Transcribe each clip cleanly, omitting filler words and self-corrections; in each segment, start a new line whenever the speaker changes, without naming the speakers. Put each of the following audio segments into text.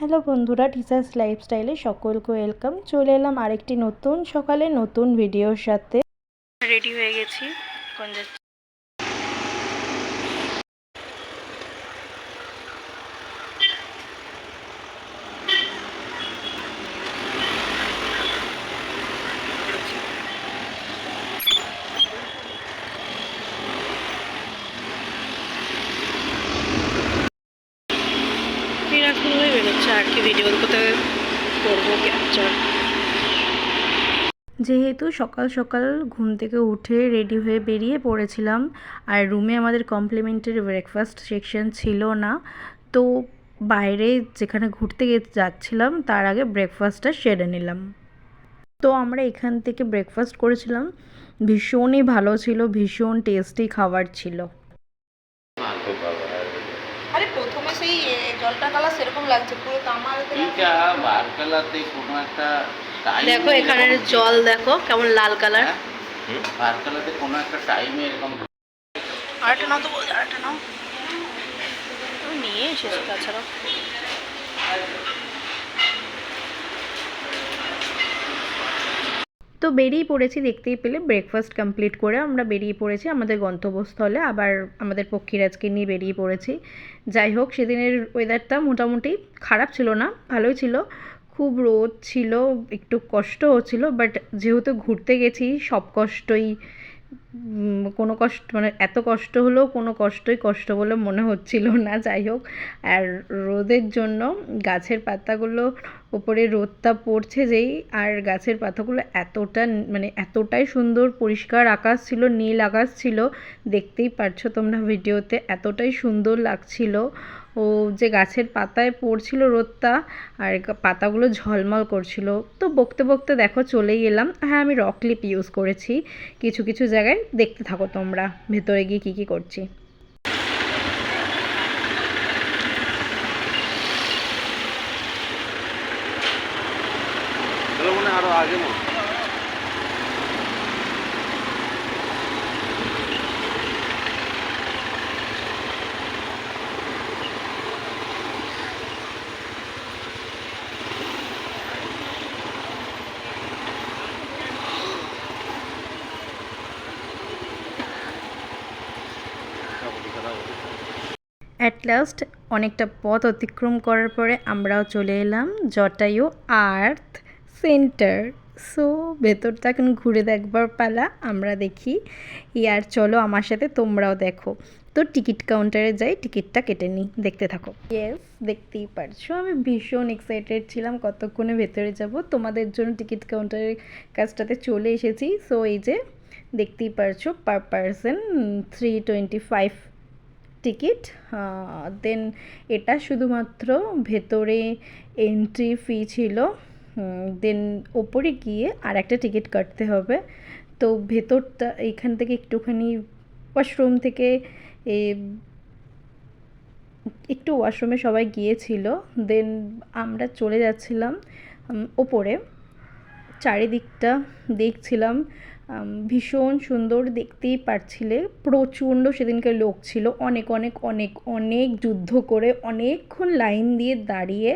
Hello বন্ধুরা, teachers লাইফস্টাইলে সকলকে ওয়েলকাম। চলে এলাম আরেকটি নতুন সকালে নতুন ভিডিওর সাথে। রেডি হয়ে গেছি, কোন যাচ্ছি। মিরাকুল হয়ে বেরোচ্ছে আর কি, ভিডিওর কোথায় করবো ক্যাপচার। যেহেতু সকাল সকাল ঘুম থেকে উঠে রেডি হয়ে বেরিয়ে পড়েছিলাম, আর রুমে আমাদের কমপ্লিমেন্টারি ব্রেকফাস্ট সেকশন ছিল না, তো বাইরে যেখানে ঘুরতে যাচ্ছিলাম তার আগে ব্রেকফাস্টটা সেরে নিলাম। তো আমরা এখান থেকে ব্রেকফাস্ট করেছিলাম, ভীষণই ভালো ছিল, ভীষণ টেস্টি খাবার ছিল।
আরে প্রথমে সেই জলটা কালার সেরকম লাগছে, পুরো তামার
এটা বার কালারতে কোনো একটা
দেখো এখানের জল দেখো কেমন লাল কালার।
বার কালারতে কোনো একটা টাইমে এরকম।
আরেকটা নাও তো, আরেকটা নাও, তুমি নিয়ে এসেছো তাছাড়া।
তো বেরিয়ে পড়েছি, দেখতেই পেলে ব্রেকফাস্ট কমপ্লিট করে আমরা বেরিয়ে পড়েছি আমাদের গন্তব্যস্থলে। আবার আমাদের পক্ষীরাজকে নিয়ে বেরিয়ে পড়েছি। যাই হোক, সেদিনের ওয়েদারটা মোটামুটি খারাপ ছিল না, ভালোই ছিল। খুব রোদ ছিল, একটু কষ্ট হচ্ছিল, বাট যেহেতু ঘুরতে গেছি সব কষ্টই কোনো কষ্ট মানে এত কষ্ট হলেও কোনো কষ্টই কষ্ট বলে মনে হচ্ছিল না। যাই হোক, আর রোদের জন্য গাছের পাতাগুলো উপরে রোদটা পড়ছে যেই, আর গাছের পাতাগুলো এতটা মানে এতটাই সুন্দর, পরিষ্কার আকাশ ছিল, নীল আকাশ ছিল, দেখতেই পারছো তোমরা ভিডিওতে, এতটাই সুন্দর লাগছিল। ও যে গাছের পাতায় পড়ছিল রোদটা, আর পাতাগুলো ঝলমল করছিল। তো বকতে বকতে দেখো চলেই এলাম। হ্যাঁ, আমি রক ক্লিপ ইউজ করেছি কিছু কিছু জায়গায়, দেখতে থাকো তোমরা ভেতরে গিয়ে কী কী করছি।
আরো আগে
অ্যাট লাস্ট অনেকটা পথ অতিক্রম করার পরে আমরাও চলে এলাম জটায়ু আর্থ সেন্টার। সো ভেতরটা এখন ঘুরে দেখবার পালা, আমরা দেখি। ইয়ার চলো আমার সাথে, তোমরাও দেখো। তো টিকিট কাউন্টারে যাই, টিকিটটা কেটে নিই, দেখতে থাকো। ইয়েস, দেখতেই পারছো আমি ভীষণ এক্সাইটেড ছিলাম কতক্ষণে ভেতরে যাব। তোমাদের জন্য টিকিট কাউন্টারের কাজটাতে চলে এসেছি। সো এই যে দেখতেই পারছো, পার পারসন 325 টিকিট। দেন এটা শুধুমাত্র ভেতরে এন্ট্রি ফি ছিল। দেন ওপরে গিয়ে আর একটা টিকিট কাটতে হবে। তো ভেতরটা এইখান থেকে একটুখানি ওয়াশরুম থেকে একটু ওয়াশরুমে সবাই গিয়েছিল। দেন আমরা চলে যাচ্ছিলাম ওপরে, চারিদিকটা দেখছিলাম। ভীষণ সুন্দর, দেখতেই পারছিলে। প্রচণ্ড সেদিনকে লোক ছিল, অনেক অনেক অনেক অনেক যুদ্ধ করে অনেকক্ষণ লাইন দিয়ে দাঁড়িয়ে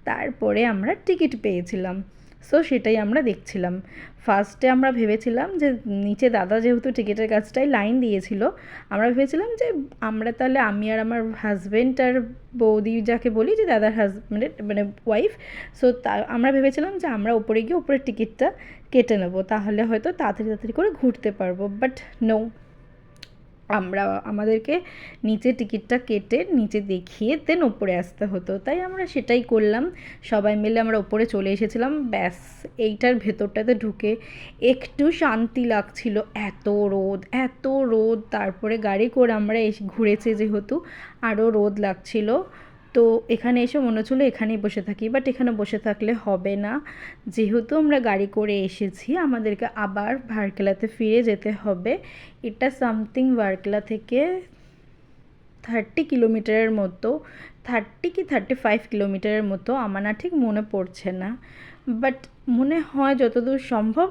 তারপরে আমরা টিকিট পেয়েছিলাম। সো সেটাই আমরা দেখছিলাম। ফার্স্টে আমরা ভেবেছিলাম যে নিচে দাদা যেহেতু টিকিটের কাছটায় লাইন দিয়েছিল, আমরা ভেবেছিলাম যে আমরা তাহলে, আমি আর আমার হাজব্যান্ড আর বৌদি যাকে বলি যে দাদার হাজব্যান্ডের মানে ওয়াইফ, সো আমরা ভেবেছিলাম যে আমরা উপরে গিয়ে উপরের টিকিটটা কেটে নেবো, তাহলে হয়তো তাড়াতাড়ি তাড়াতাড়ি করে ঘুরতে পারবো। বাট নো, আমাদেরকে নিচে টিকিটটা কেটে নিচে দেখিয়ে দেন ওপরে আসতে হতো, তাই আমরা সেটাই করলাম। সবাই মিলে আমরা ওপরে চলে এসেছিলাম। ব্যাস, এইটার ভেতরটাতে ঢুকে একটু শান্তি লাগছিল, এত রোদ এত রোদ। তারপরে গাড়ি করে আমরা ঘুরেছি যেহেতু, আরও রোদ লাগছিল। তো এখানে এসে মনে হচ্ছিলো এখানেই বসে থাকি, বাট এখানে বসে থাকলে হবে না, যেহেতু আমরা গাড়ি করে এসেছি আমাদেরকে আবার ভারকেলাতে ফিরে যেতে হবে। এটা সামথিং ভারকেলা থেকে 30 কিলোমিটারের মতো 30 কি 35 কিলোমিটারের মতো, আমার না ঠিক মনে পড়ছে না, বাট মনে হয় যতদূর সম্ভব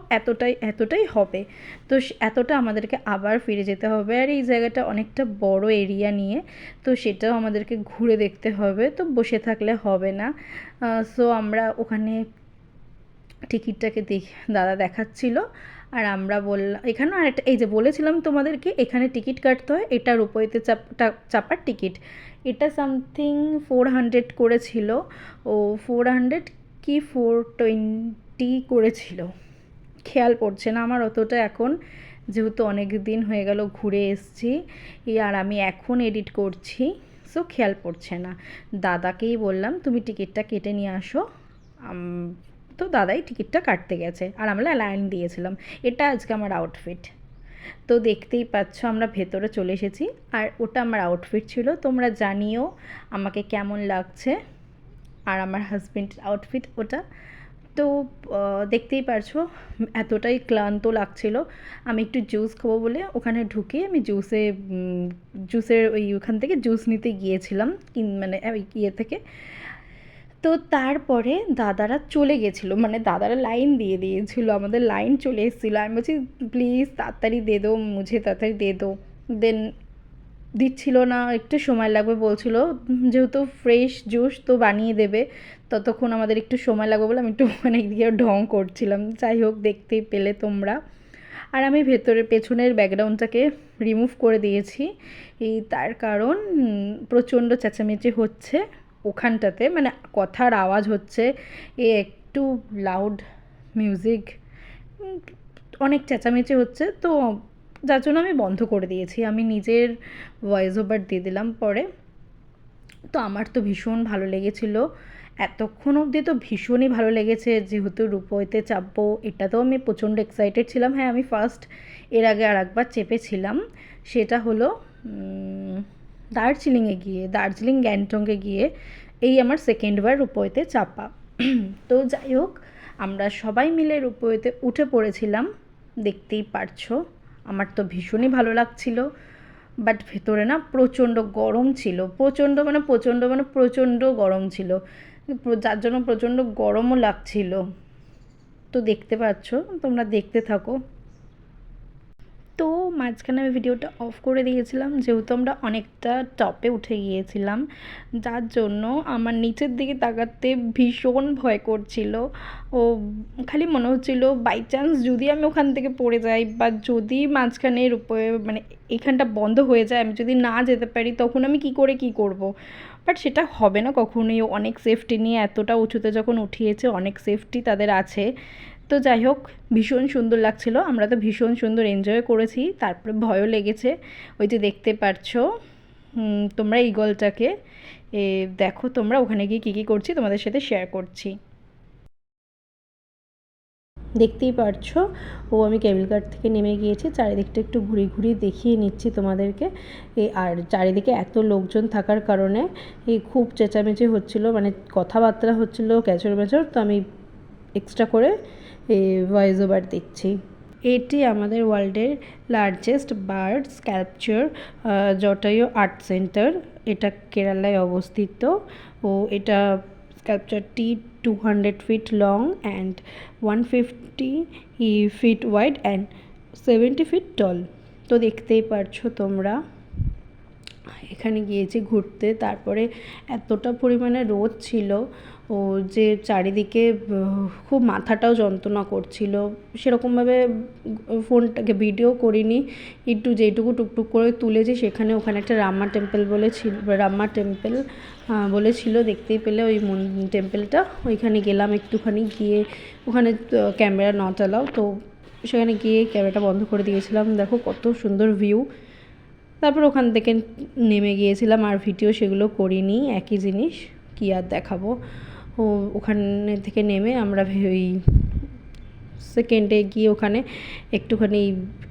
এতটাই হবে। তো এতটা আমাদেরকে আবার ফিরে যেতে হবে, আর এই জায়গাটা অনেকটা বড় এরিয়া নিয়ে, তো সেটাও আমাদেরকে ঘুরে দেখতে হবে, তো বসে থাকলে হবে না। সো আমরা ওখানে টিকিটটাকে দাদা দেখাচ্ছিল, আর আমরা বললাম এখানেও আরেকটা, এই যে বলেছিলাম তোমাদেরকে এখানে টিকিট কাটতে হয়, এটা রূপোইতে চাপার টিকিট, এটা সামথিং 400 করেছিল, ও 400 কি 420 করেছিল, খেয়াল পড়ছে না আমার অতটা এখন, যেহেতু অনেক দিন হয়ে গেল ঘুরে এসেছি, আর আমি এখন এডিট করছি, সো খেয়াল পড়ছে না। দাদাকেই বললাম তুমি টিকিটটা কেটে নিয়ে আসো, তো দাদাই টিকিটটা কাটতে গেছে, আর আমরা লাইন দিয়েছিলাম। এটা আজকে আমার আউটফিট, তো দেখতেই পাচ্ছ আমরা ভেতরে চলে এসেছি, আর ওটা আমার আউটফিট ছিল, তোমরা জানিও আমাকে কেমন লাগছে, আর আমার হাজবেন্ডের আউটফিট ওটা। তো দেখতেই পারছো এতটাই ক্লান্ত লাগছিল, আমি একটু জুস খাবো বলে ওখানে ঢুকে আমি জুসের ওখান থেকে জুস নিতে গিয়েছিলাম, মানে ইয়ে থেকে। তো তারপরে দাদারা চলে গেছিলো, মানে দাদারা লাইন দিয়ে দিয়েছিলো, আমাদের লাইন চলে এসেছিলো, আমি বলছি প্লিজ তাড়াতাড়ি দে দো মুঝে, তাড়াতাড়ি দে দো, দেন দিচ্ছিল না, একটু সময় লাগবে বলছিল, যেহেতু ফ্রেশ জুস তো বানিয়ে দেবে, ততক্ষণ আমাদের একটু সময় লাগবে বলে আমি একটু মানে দিকে ঢং করছিলাম। যাই হোক, দেখতেই পেলে তোমরা। আর আমি পেছনের ব্যাকগ্রাউন্ডটাকে রিমুভ করে দিয়েছি, তার কারণ প্রচণ্ড চেঁচামেচি হচ্ছে ওখানটাতে, মানে কথার আওয়াজ হচ্ছে, একটু লাউড মিউজিক, অনেক চেঁচামেচি হচ্ছে, তো যার জন্য আমি বন্ধ করে দিয়েছি, আমি নিজের ভয়েস ওভার দিয়ে দিলাম পরে। তো আমার তো ভীষণ ভালো লেগেছিলো, এতক্ষণ অবধি তো ভীষণই ভালো লেগেছে, যেহেতু রূপোইতে চাপবো এটাতেও আমি প্রচণ্ড এক্সাইটেড ছিলাম। হ্যাঁ, আমি ফার্স্ট এর আগে আর একবার চেপেছিলাম, সেটা হলো দার্জিলিং গ্যাংটকে গিয়ে, এই আমার সেকেন্ডবার রূপোইতে চাপা। তো যাই হোক, আমরা সবাই মিলে রূপোইতে উঠে পড়েছিলাম, দেখতেই পারছো, আমার তো ভীষণই ভালো লাগছিল, বাট ভেতরে না প্রচণ্ড গরম ছিল, প্রচণ্ড গরম ছিল, যার জন্য প্রচণ্ড গরমও লাগছিল। তো দেখতে পাচ্ছ, তোমরা দেখতে থাকো। তো মাঝখানে আমি ভিডিওটা অফ করে দিয়েছিলাম, যেহেতু আমরা অনেকটা টপে উঠে গিয়েছিলাম, যার জন্য আমার নিচের দিকে তাকাতে ভীষণ ভয় করছিল, ও খালি মনে হচ্ছিল বাই চান্স যদি আমি ওখান থেকে পড়ে যাই, বা যদি মাঝখানের উপরে মানে এখানটা বন্ধ হয়ে যায়, আমি যদি না যেতে পারি, তখন আমি কী করব। বাট সেটা হবে না কখনোই, অনেক সেফটি নিয়ে এতটা উঁচুতে যখন উঠিয়েছে, অনেক সেফটি তাদের আছে। তো যাই হোক, ভীষণ সুন্দর লাগছিল, আমরা তো ভীষণ সুন্দর এনজয় করেছি, তারপরে ভয়ও লেগেছে, ওই যে দেখতে পারছো তোমরা ঈগলটাকে, দেখো তোমরা, ওখানে গিয়ে কী করছি তোমাদের সাথে শেয়ার করছি। দেখতেই পারছো, আমি কেবল কার থেকে নেমে গিয়েছি, চারিদিকটা একটু ঘুরিয়ে দেখিয়ে নিচ্ছি তোমাদেরকে। আর চারিদিকে এত লোকজন থাকার কারণে খুব চেঁচামেচি হচ্ছিলো, মানে কথাবার্তা হচ্ছিলো ক্যাচর ম্যাচর, তো আমি এক্সট্রা করে ভয়েস ওভার দিচ্ছি। এটি আমাদের ওয়ার্ল্ডের largest bird sculpture Jatayu art centre, এটা কেরালায় অবস্থিত, এটা স্কাল্পচারটি 200 feet long and 150 fit wide and 70 fit টল। তো দেখতেই পারছো তোমরা, এখানে গিয়েছি ঘুরতে, তারপরে এতটা পরিমাণে রোদ ছিল, যে চারিদিকে খুব মাথাটাও যন্ত্রণা করছিল, সেরকমভাবে ফোনটাকে ভিডিও করিনি, একটু যেটুকু টুকটুক করে তুলেছি, ওখানে একটা রাম্মা টেম্পল বলেছিল, দেখতেই পেলে ওই টেম্পলটা, ওইখানে গেলাম একটুখানি, গিয়ে ওখানে ক্যামেরা নট অ্যালাউ, তো সেখানে গিয়ে ক্যামেরাটা বন্ধ করে দিয়েছিলাম। দেখো কত সুন্দর ভিউ। তারপর ওখান থেকে নেমে গিয়েছিলাম, আর ভিডিও সেগুলো করিনি, একই জিনিস কী আর দেখাবো। ওখানে থেকে নেমে আমরা ওই সেকেন্ডে গিয়ে ওখানে একটুখানি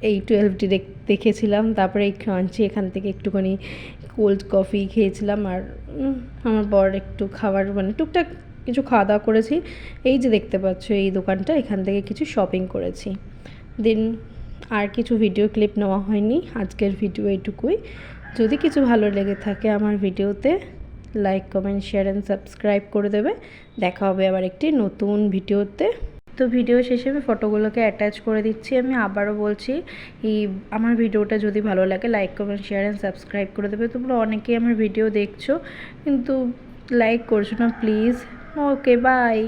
এই 12D দেখেছিলাম, তারপরে এই ক্রাঞ্চি এখান থেকে একটুখানি কোল্ড কফি খেয়েছিলাম, আর আমার বর একটু খাবার মানে টুকটাক কিছু খাওয়া দাওয়া করেছি। এই যে দেখতে পাচ্ছ এই দোকানটা, এখান থেকে কিছু শপিং করেছি। দেন আর কিছু ভিডিও ক্লিপ নেওয়া হয়নি, আজকের ভিডিও এইটুকুই। যদি কিছু ভালো লেগে থাকে আমার ভিডিওতে, like comment share and subscribe করে দেবে। দেখা হবে আবার একটি নতুন ভিডিওতে। তো ভিডিও শেষে আমি ফটোগুলোকে অ্যাটাচ করে দিচ্ছি। আমি আবারও বলছি, আমার ভিডিওটা যদি ভালো লাগে like comment share and subscribe করে দেবে। তোমরা অনেকেই আমার ভিডিও দেখছো কিন্তু লাইক করছো না, প্লিজ। Okay, by.